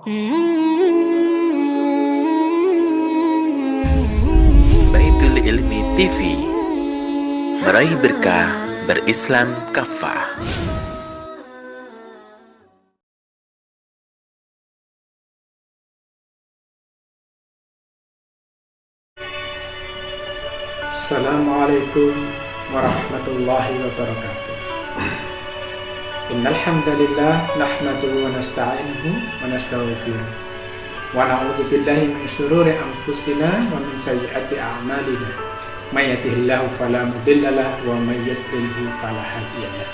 Baitul Ilmi TV, meraih berkah berislam kafah. Assalamualaikum warahmatullahi wabarakatuh. Innal hamdalillah nahmaduhu wa nasta'inuhu wa nastaghfiruh wa na'udzu billahi min shururi anfusina wa min sayyiati a'malina. May yahdihillahu fala mudilla lahu wa may yudlil fala hadiya lahu.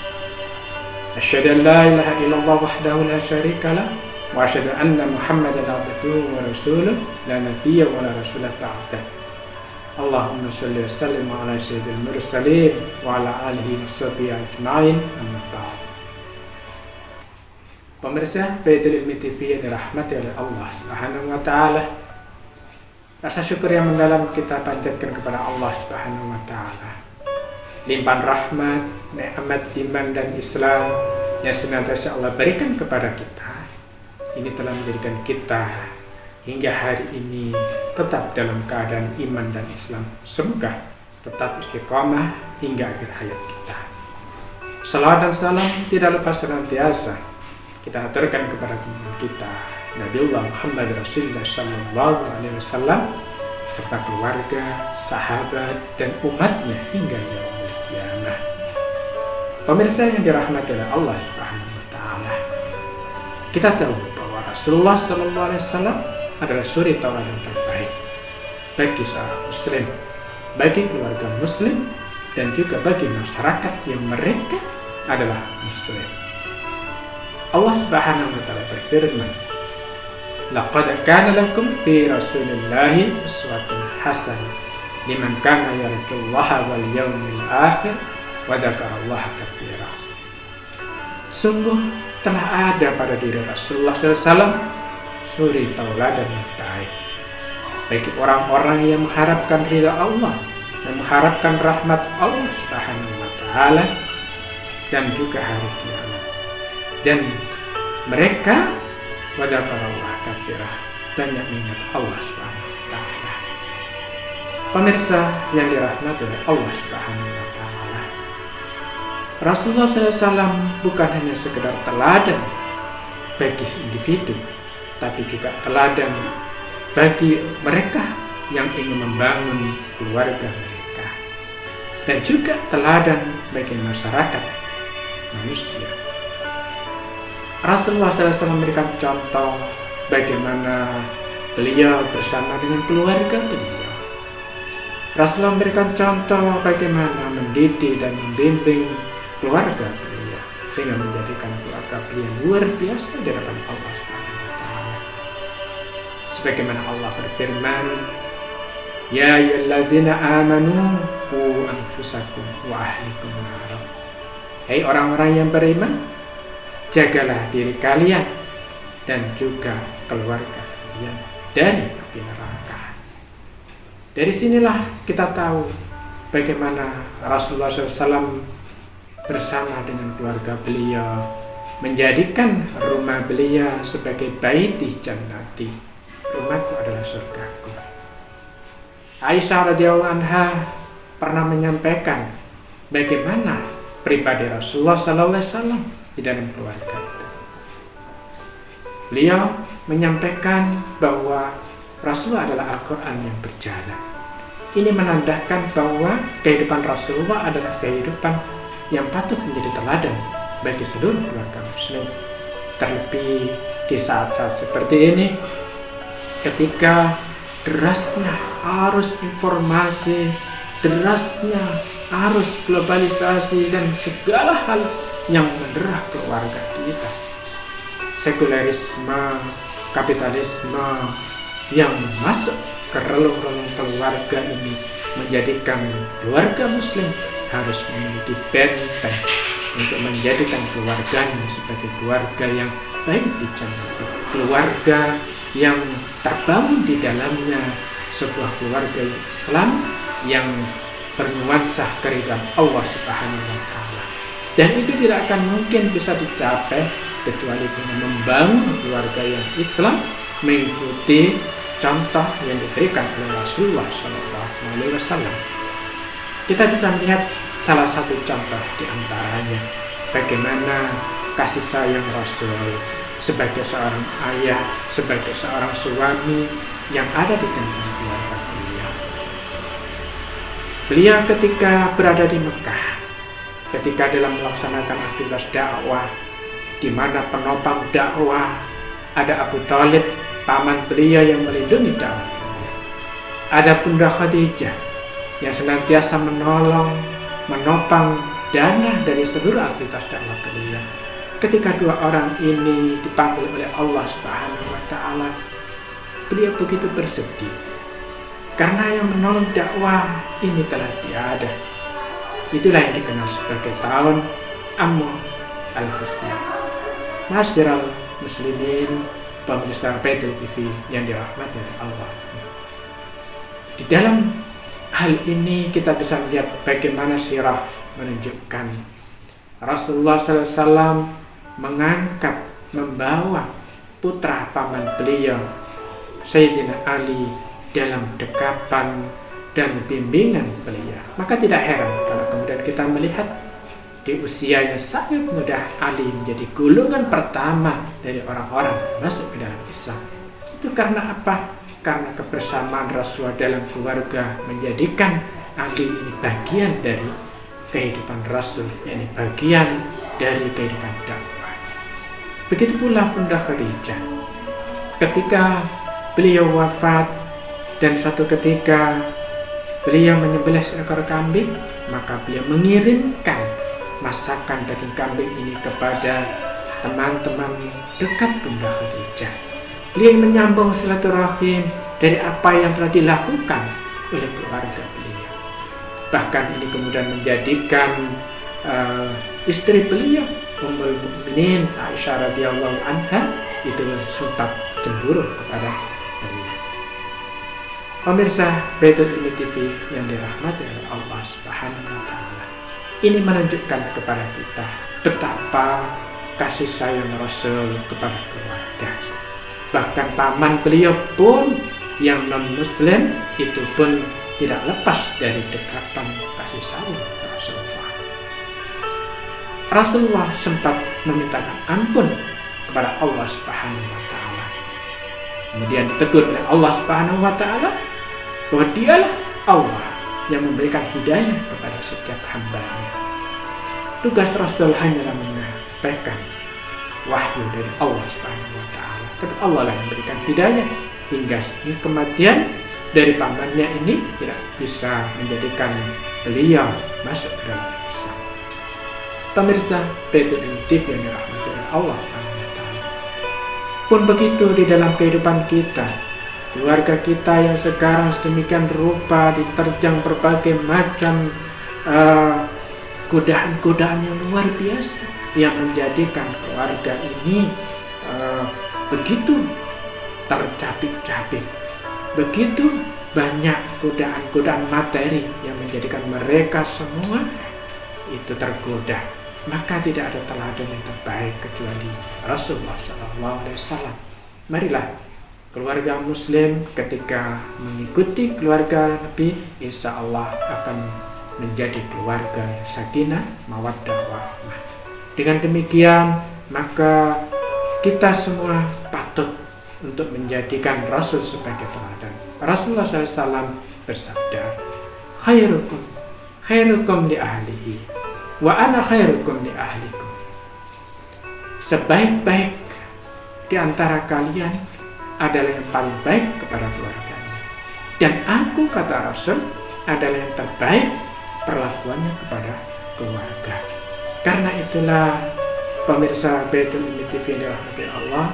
Asyhadu an la ilaha illallah wahdahu la syarika lahu wa asyhadu anna Muhammadan abduhu wa rasuluh la nabiyya wa la rasula ba'dahu. Allahumma sholli wa sallim ala sayyidil mursalin wa ala alihi wa sahbihi ajma'in, amma ba'd. Pemirsa Baitul Ilmi TV yang dirahmati oleh Allah Subhanahu wa taala, rasa syukur yang mendalam kita panjatkan kepada Allah Subhanahu wa taala. Limpahan rahmat, nikmat iman dan Islam yang senantiasa Allah berikan kepada kita, ini telah menjadikan kita hingga hari ini tetap dalam keadaan iman dan Islam. Semoga tetap istiqomah hingga akhir hayat kita. Salawat dan salam tidak lepas senantiasa kita aturkan kepada junjungan kita Nabiullah Muhammad Rasulullah Sallallahu Alaihi Wasallam serta keluarga, sahabat dan umatnya hingga yaumul qiyamah. Pemirsa yang dirahmati oleh Allah Subhanahu Wa Taala, kita tahu bahwa Rasulullah Sallallahu Alaihi Wasallam adalah suri tauladan terbaik bagi seorang muslim, bagi keluarga muslim, dan juga bagi masyarakat yang mereka adalah muslim. Allah Subhanahu wa taala berfirman, "Laqad kana lakum fi Rasulillahi uswatun hasanah liman kana yarjullaha wal yawmil akhir wa dzakarallaha katsira." Sungguh telah ada pada diri Rasulullah SAW suri tauladan yang baik bagi orang-orang yang mengharapkan ridha Allah, yang mengharapkan rahmat Allah Subhanahu wa taala dan juga hari kiamat. Dan mereka wadzakarallaha katsira, banyak mengingat Allah Subhanahu wa taala. Pemirsa yang dirahmati oleh Allah Subhanahu wa taala, Rasulullah SAW bukan hanya sekedar teladan bagi individu, tapi juga teladan bagi mereka yang ingin membangun keluarga mereka, dan juga teladan bagi masyarakat manusia. Rasulullah SAW memberikan contoh bagaimana beliau bersama dengan keluarga beliau. Rasulullah memberikan contoh bagaimana mendidik dan membimbing keluarga beliau sehingga menjadikan keluarga beliau luar biasa di hadapan Allah Subhanahu wa taala. Sebagaimana Allah berfirman, "Ya ayyuhalladzina amanu qu anfusakum wa ahlikum nar." Hai orang-orang yang beriman, jagalah diri kalian dan juga keluarga kalian dari api neraka. Dari sinilah kita tahu bagaimana Rasulullah SAW bersama dengan keluarga beliau menjadikan rumah beliau sebagai baiti jannati. Rumahku adalah surgaku. Aisyah radhiyallahu anha pernah menyampaikan bagaimana pribadi Rasulullah SAW di dalam keluarga itu. Beliau menyampaikan bahwa Rasulullah adalah Al-Quran yang berjalan. Ini menandakan bahwa kehidupan Rasulullah adalah kehidupan yang patut menjadi teladan bagi seluruh keluarga muslim. Terlebih di saat-saat seperti ini, ketika derasnya arus informasi, derasnya arus globalisasi dan segala hal yang mendera keluarga kita, sekularisme, kapitalisme yang masuk ke relung-relung keluarga ini menjadikan keluarga muslim harus memiliki benteng untuk menjadikan keluarganya sebagai keluarga yang baik dicintai, keluarga yang terbangun di dalamnya sebuah keluarga Islam yang bernuansa keridhaan Allah Subhanahu wa taala. Dan itu tidak akan mungkin bisa dicapai kecuali dengan membangun keluarga yang Islam mengikuti contoh yang diberikan oleh Rasulullah SAW. Kita bisa melihat salah satu contoh di antaranya bagaimana kasih sayang Rasul sebagai seorang ayah, sebagai seorang suami yang ada di tengah keluarga beliau. Beliau ketika berada di Mekah, ketika dalam melaksanakan aktivitas dakwah, di mana penopang dakwah ada Abu Thalib, paman beliau yang melindungi dakwah beliau. Ada Bunda Khadijah yang senantiasa menolong, menopang dana dari seluruh aktivitas dakwah beliau. Ketika dua orang ini dipanggil oleh Allah Subhanahu wa Ta'ala, beliau begitu bersedih karena yang menolong dakwah ini telah tiada. Itulah yang dikenal sebagai tahun Ammu al-Husna. Masyiral muslimin, pemirsa Baitul TV yang dirahmati oleh Allah. Di dalam hal ini kita bisa melihat bagaimana sirah menunjukkan Rasulullah SAW mengangkat, membawa putra paman beliau Sayyidina Ali dalam dekapan dan bimbingan beliau. Maka tidak heran kalau kemudian kita melihat di usia yang sangat muda Ali menjadi golongan pertama dari orang-orang masuk ke dalam Islam. Itu karena apa? Karena kebersamaan Rasulullah dalam keluarga menjadikan Ali ini bagian dari kehidupan Rasul, yakni bagian dari kehidupan dakwah. Begitu pula Bunda Khadijah. Ketika beliau wafat dan suatu ketika beliau menyembelih seekor kambing, maka beliau mengirimkan masakan daging kambing ini kepada teman-teman dekat Bunda Khadijah. Beliau menyambung silaturahim dari apa yang telah dilakukan oleh keluarga beliau. Bahkan ini kemudian menjadikan istri beliau Ummul Mukminin Aisyah radhiyallahu anha itu sempat cemburu kepada beliau. Pemirsa Baitul Ilmi TV yang dirahmati oleh Allah Subhanahu wa Ta'ala, ini menunjukkan kepada kita betapa kasih sayang Rasul kepada keluarga. Bahkan paman beliau pun yang non-muslim itu pun tidak lepas dari dekatan kasih sayang Rasulullah. Rasulullah sempat memintakan ampun kepada Allah Subhanahu wa Ta'ala. Kemudian ditegur oleh Allah Subhanahu wa Ta'ala bahwa dialah Allah yang memberikan hidayah kepada setiap hamba-Nya. Tugas Rasul hanyalah menyampaikan wahyu dari Allah Subhanahu wa Ta'ala. Tapi Allah lah yang memberikan hidayah hingga kematian dari pamannya ini tidak bisa menjadikan beliau masuk ke dalam Islam. Pemirsa Baitul Ilmi TV yang dirahmati oleh Allah Subhanahu wa Ta'ala. Pun begitu di dalam kehidupan kita, keluarga kita yang sekarang sedemikian rupa diterjang berbagai macam godaan-godaan yang luar biasa yang menjadikan keluarga ini begitu tercapik-capik, begitu banyak godaan-godaan materi yang menjadikan mereka semua itu tergoda. Maka tidak ada teladan yang terbaik kecuali Rasulullah SAW. Marilah keluarga Muslim ketika mengikuti keluarga Nabi, insya Allah akan menjadi keluarga sakinah, mawaddah, warahmah. Dengan demikian maka kita semua patut untuk menjadikan Rasul sebagai teladan. Rasulullah SAW bersabda, khairukum li ahlihi wa ana khairukum li ahlikum. Sebaik-baik di antara kalian adalah yang paling baik kepada keluarganya. Dan aku, kata Rasul, adalah yang terbaik perlakuannya kepada keluarga. Karena itulah pemirsa Baitul Ilmi TV yang dirahmati Allah,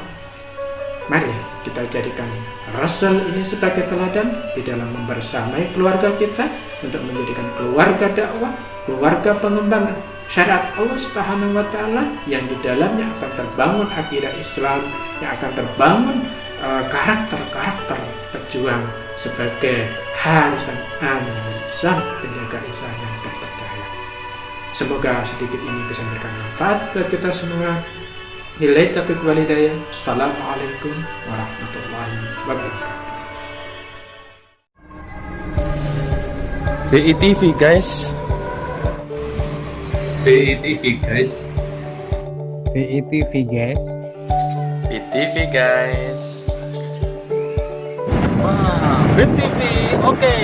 mari kita jadikan Rasul ini sebagai teladan di dalam membersamai keluarga kita untuk menjadikan keluarga dakwah, keluarga pengemban syariat Allah Subhanahu wa Ta'ala yang di dalamnya akan terbangun akidah Islam, yang akan terbangun karakter-karakter pejuang sebagai harisan amin Islam, penjaga Islam yang terpercaya. Semoga sedikit ini bisa memberikan manfaat buat kita semua. Nilai taufiq wal hidayah. Assalamualaikum warahmatullahi wabarakatuh. BITV guys. BITV guys. BITV guys. BITV guys. Wah, BITV, oke.